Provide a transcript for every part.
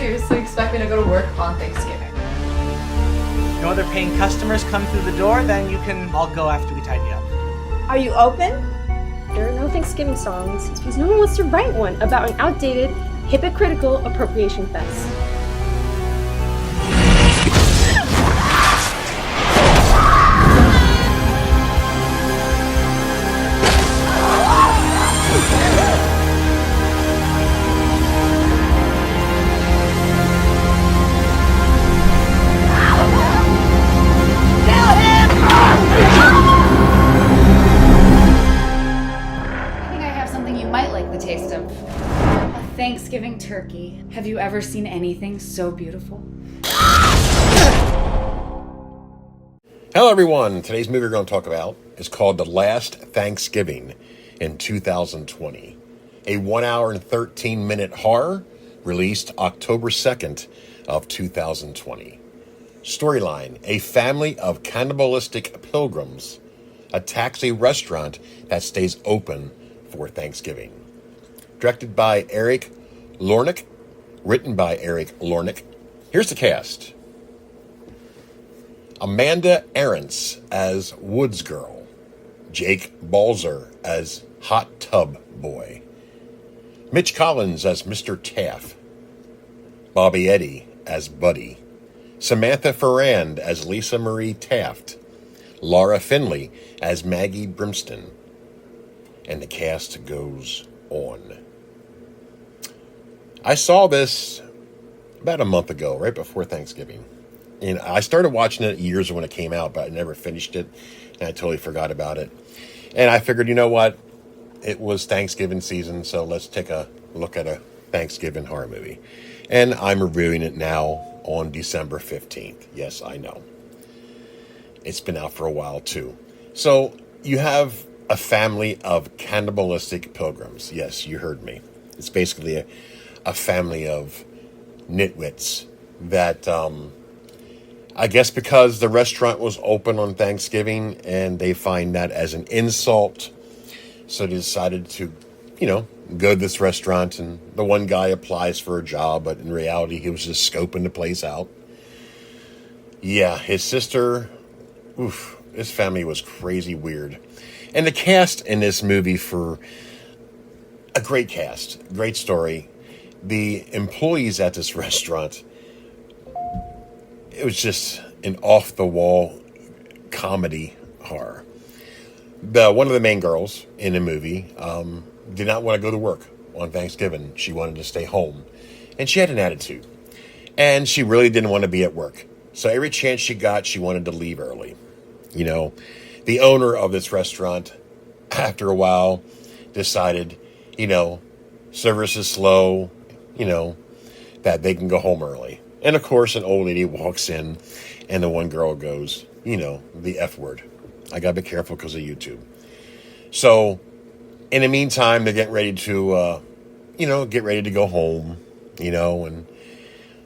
seriously expect me to go to work on Thanksgiving? No other paying customers come through the door, then you can all go after we tidy up. Are you open? There are no Thanksgiving songs because no one wants to write one about an outdated, hypocritical appropriation fest. Thanksgiving turkey. Have you ever seen anything so beautiful? Hello everyone, today's movie we're going to talk about is called The Last Thanksgiving in 2020. A 1 hour and 13 minute horror released October 2nd of 2020. Storyline: a family of cannibalistic pilgrims attacks a restaurant that stays open for Thanksgiving. Directed by Erick Lorinc, written by Erick Lorinc. Here's the cast. Amanda Arentz as Woods Girl. Jake Balzer as Hot Tub Boy. Mitch Collins as Mr. Taft. Bobby Eddy as Buddy. Samantha Ferrand as Lisa-Marie Taft. Laura Finley as Maggie Brimston. And the cast goes on. I saw this about a month ago, right before Thanksgiving. And I started watching it years when it came out, but I never finished it. And I totally forgot about it. And I figured, you know what? It was Thanksgiving season, so let's take a look at a Thanksgiving horror movie. And I'm reviewing it now on December 15th. Yes, I know. It's been out for a while, too. So you have a family of cannibalistic pilgrims. Yes, you heard me. It's basically a family of nitwits that, I guess because the restaurant was open on Thanksgiving and they find that as an insult, so they decided to, go to this restaurant, and the one guy applies for a job, but in reality he was just scoping the place out. Yeah, his sister, this family was crazy weird. And the cast in this movie for a great cast, great story. The employees at this restaurant, it was just an off-the-wall comedy horror. One of the main girls in the movie did not want to go to work on Thanksgiving. She wanted to stay home. And she had an attitude. And she really didn't want to be at work. So every chance she got, she wanted to leave early. The owner of this restaurant, after a while, decided, service is slow, that they can go home early. And of course, an old lady walks in, and the one girl goes, the F word. I gotta be careful because of YouTube. So, in the meantime, they're getting ready to, get ready to go home, and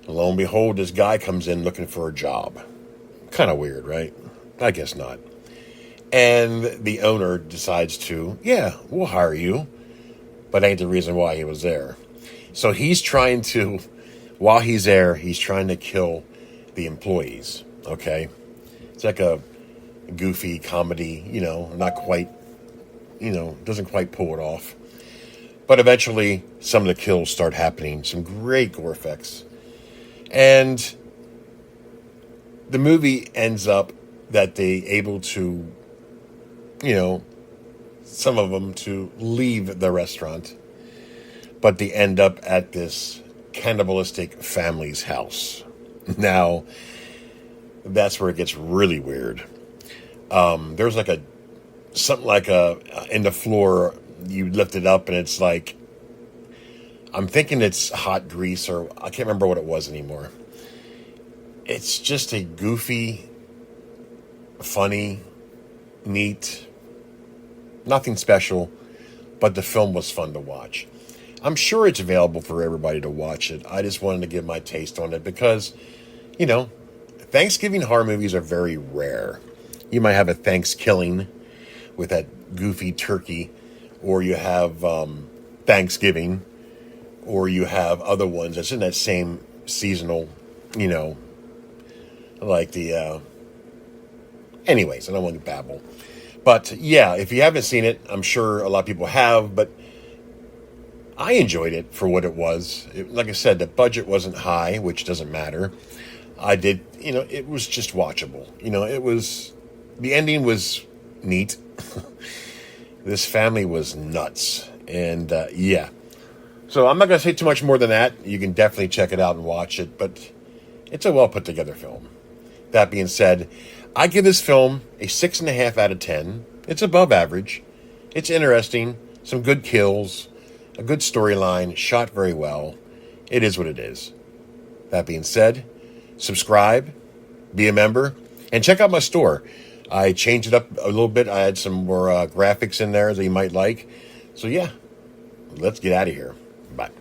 lo and behold, this guy comes in looking for a job. Kind of weird, right? I guess not. And the owner decides to, we'll hire you, but ain't the reason why he was there. So he's trying to, while he's there, he's trying to kill the employees, okay? It's like a goofy comedy, not quite, doesn't quite pull it off. But eventually, some of the kills start happening, some great gore effects. And the movie ends up that they able to, some of them to leave the restaurant, but they end up at this cannibalistic family's house. Now, that's where it gets really weird. There's something like in the floor, you lift it up and it's like, I'm thinking it's hot grease, or I can't remember what it was anymore. It's just a goofy, funny, neat, nothing special, but the film was fun to watch. I'm sure it's available for everybody to watch it. I just wanted to give my taste on it because, Thanksgiving horror movies are very rare. You might have a Thanksgiving with that goofy turkey, or you have Thanksgiving, or you have other ones that's in that same seasonal, you know, like the, anyways, I don't want to babble. But yeah, if you haven't seen it, I'm sure a lot of people have, but I enjoyed it for what it was. Like I said, the budget wasn't high, which doesn't matter. I did, you know, it was just watchable. You know, the ending was neat. This family was nuts. And yeah. So I'm not going to say too much more than that. You can definitely check it out and watch it, but it's a well put together film. That being said, I give this film a 6.5 out of 10. It's above average. It's interesting. Some good kills. A good storyline. Shot very well. It is what it is. That being said, subscribe, be a member, and check out my store. I changed it up a little bit. I had some more graphics in there that you might like. So yeah, let's get out of here. Bye.